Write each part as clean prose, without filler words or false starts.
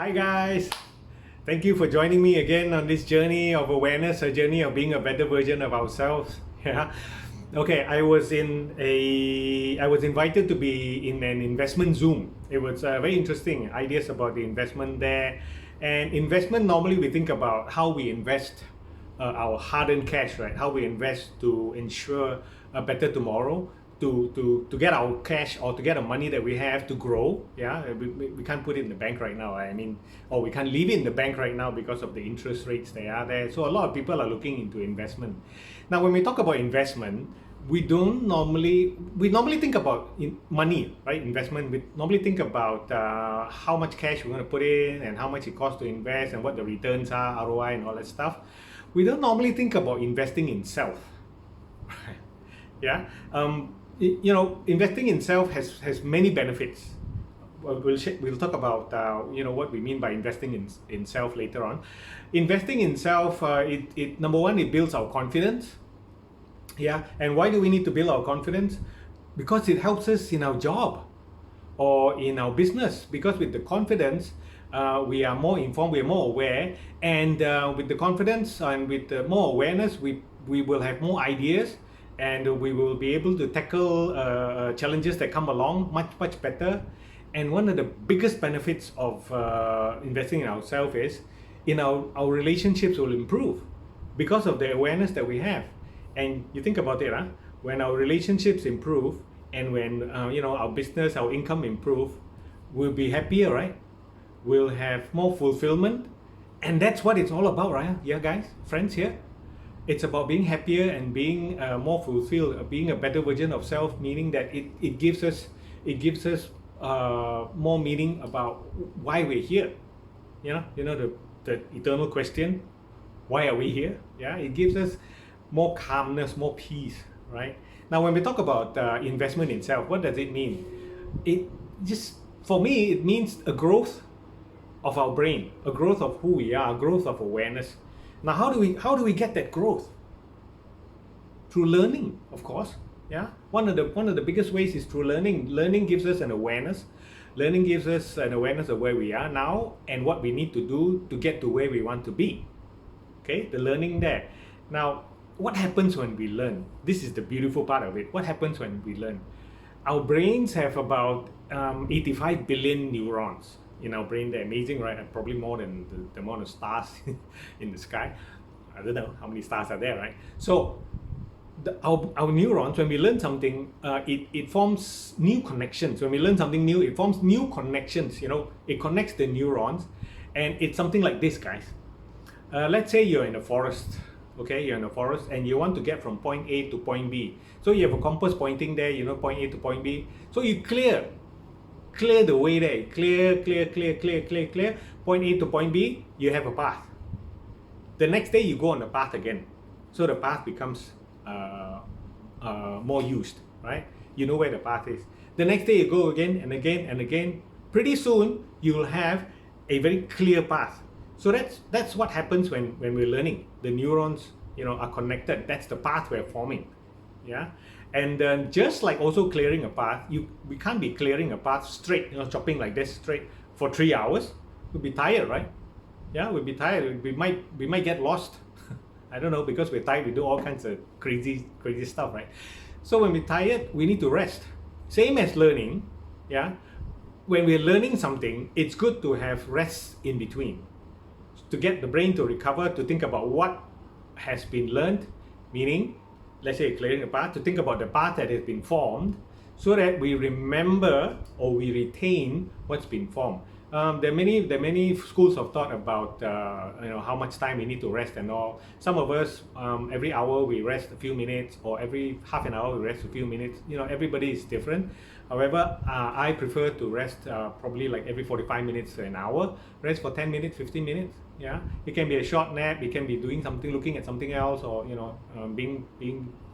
Hi guys, thank you for joining me again on this journey of awareness, a journey of being a better version of ourselves. Yeah. Okay, I was invited to be in an investment Zoom. It was very interesting ideas about the investment there. And investment, normally we think about how we invest our hard-earned cash, right? How we invest to ensure a better tomorrow, to get our cash or to get the money that we have to grow. Yeah, we can't put it in the bank right now. I mean, or we can't leave it in the bank right now because of the interest rates that are there. So a lot of people are looking into investment. Now, when we talk about investment, we normally think about money, right? Investment. We normally think about how much cash we're going to put in and how much it costs to invest and what the returns are, ROI, and all that stuff. We don't normally think about investing in self. Yeah. Investing in self has many benefits. We'll talk about what we mean by investing in self later on. Investing in self, it number one, it builds our confidence. Yeah. And why do we need to build our confidence? Because it helps us in our job or in our business. Because with the confidence, we are more informed, we are more aware, and with the confidence and with the more awareness, we will have more ideas, and we will be able to tackle challenges that come along much better. And one of the biggest benefits of investing in ourselves is our relationships will improve because of the awareness that we have. And you think about it, when our relationships improve and when our business, our income improve, we'll be happier, right? We'll have more fulfillment, and that's what it's all about, right? Yeah, guys, friends here. It's about being happier and being more fulfilled, being a better version of self, meaning that it gives us more meaning about why we're here. The eternal question, why are we here? Yeah, it gives us more calmness, more peace, right? Now, when we talk about investment in self, what does it mean? It just, for me, it means a growth of our brain, a growth of who we are, a growth of awareness. Now, how do we get that growth? Through learning, of course. Yeah, one of the biggest ways is through learning. Learning gives us an awareness. Learning gives us an awareness of where we are now and what we need to do to get to where we want to be. Okay, the learning there. Now, what happens when we learn? This is the beautiful part of it. What happens when we learn? Our brains have about 85 billion neurons in our brain. They're amazing, right? Probably more than the amount of stars in the sky. I don't know how many stars are there, right? So our neurons, when we learn something, it forms new connections. When we learn something new, it forms new connections. It connects the neurons, and it's something like this, guys. Let's say you're in a forest. Okay, you're in a forest and you want to get from point A to point B. So you have a compass pointing there, point A to point B. So you clear the way there. Clear. Point A to point B, you have a path. The next day you go on the path again. So the path becomes more used, right? You know where the path is. The next day you go again and again and again. Pretty soon you will have a very clear path. So that's what happens when we're learning. The neurons, are connected. That's the path we're forming. Yeah. And then just like also clearing a path, we can't be clearing a path straight, chopping like this straight for 3 hours. We'll be tired, right? Yeah, we'll be tired. We might get lost. I don't know, because we're tired, we do all kinds of crazy stuff, right? So when we're tired, we need to rest. Same as learning. Yeah. When we're learning something, it's good to have rest in between, to get the brain to recover, to think about what has been learned, meaning, let's say clearing a path, to think about the path that has been formed, so that we remember or we retain what's been formed. There are many schools of thought about how much time we need to rest and all. Some of us, every hour we rest a few minutes, or every half an hour we rest a few minutes. Everybody is different. However, I prefer to rest probably like every 45 minutes to an hour. Rest for 10 minutes, 15 minutes. Yeah, it can be a short nap. It can be doing something, looking at something else, or being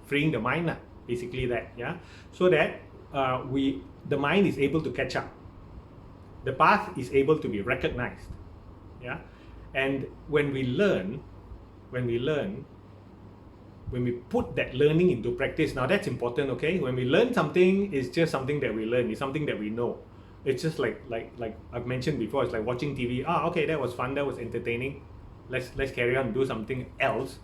freeing the mind. Basically that. Yeah, so that the mind is able to catch up. The path is able to be recognized. Yeah, and when we put that learning into practice, now that's important. Okay, when we learn something, it's just something that we learn, it's something that we know. It's just like I've mentioned before, it's like watching TV. Okay, that was fun, that was entertaining. Let's carry on, do something else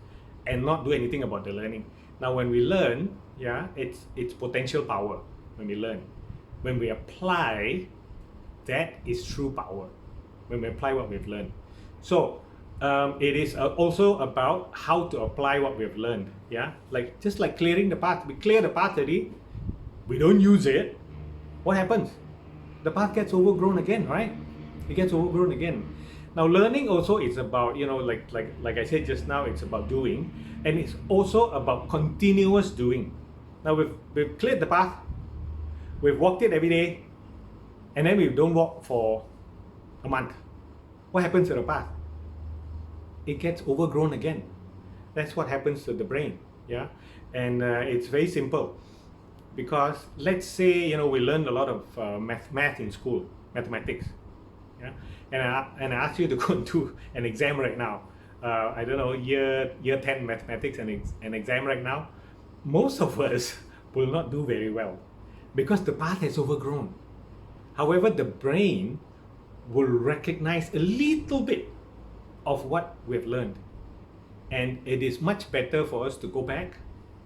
and not do anything about the learning. Now when we learn, yeah, it's potential power when we learn. When we apply, that is true power. When we apply what we've learned. So it is also about how to apply what we've learned. Yeah, like just like clearing the path. We clear the path already, we don't use it. What happens? The path gets overgrown again, right? It gets overgrown again. Now learning also is about, you know, like I said just now, it's about doing, and it's also about continuous doing. Now we've cleared the path, we've walked it every day, and then we don't walk for a month. What happens to the path? It gets overgrown again. That's what happens to the brain. Yeah, and it's very simple. Because let's say, you know, we learned a lot of math in school, mathematics, yeah, and I ask you to go and do an exam right now. I don't know, year 10 mathematics and an exam right now. Most of us will not do very well because the path has overgrown. However, the brain will recognize a little bit of what we've learned, and it is much better for us to go back.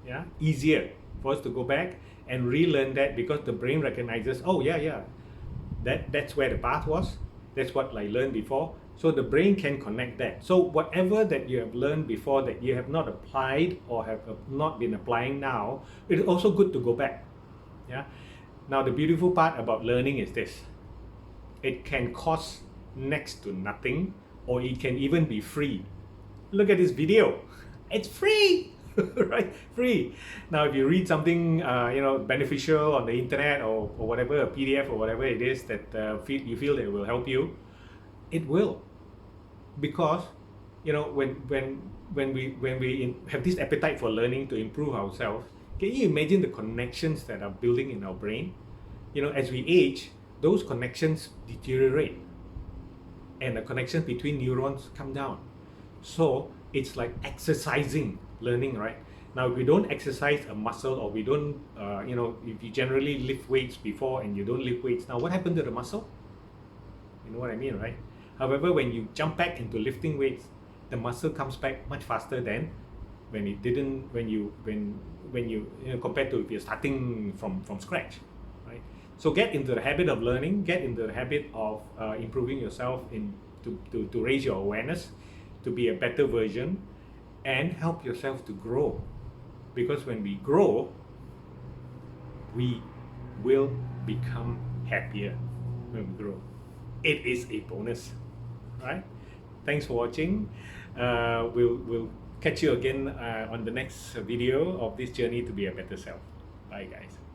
Yeah, easier for us to go back and relearn that, because the brain recognizes, oh yeah, that's where the path was, that's what I learned before. So the brain can connect that. So whatever that you have learned before that you have not applied or have not been applying now, it is also good to go back. Yeah. Now the beautiful part about learning is this: it can cost next to nothing, or it can even be free. Look at this video, it's free. Right, free. Now if you read something you know, beneficial on the internet or whatever, a PDF or whatever it is that you feel that it will help you, it will. Because, you know, when we have this appetite for learning to improve ourselves, can you imagine the connections that are building in our brain? You know, as we age, those connections deteriorate and the connections between neurons come down. So it's like exercising learning, right? Now, if we don't exercise a muscle, or we don't, you know, if you generally lift weights before and you don't lift weights now, what happened to the muscle? You know what I mean, right? However, when you jump back into lifting weights, the muscle comes back much faster than when it didn't, when you know, compared to if you're starting from scratch, right? So get into the habit of learning, get into the habit of improving yourself to raise your awareness, to be a better version, and help yourself to grow. Because when we grow, we will become happier when we grow. It is a bonus, right? Thanks for watching. We'll catch you again on the next video of this journey to be a better self. Bye guys.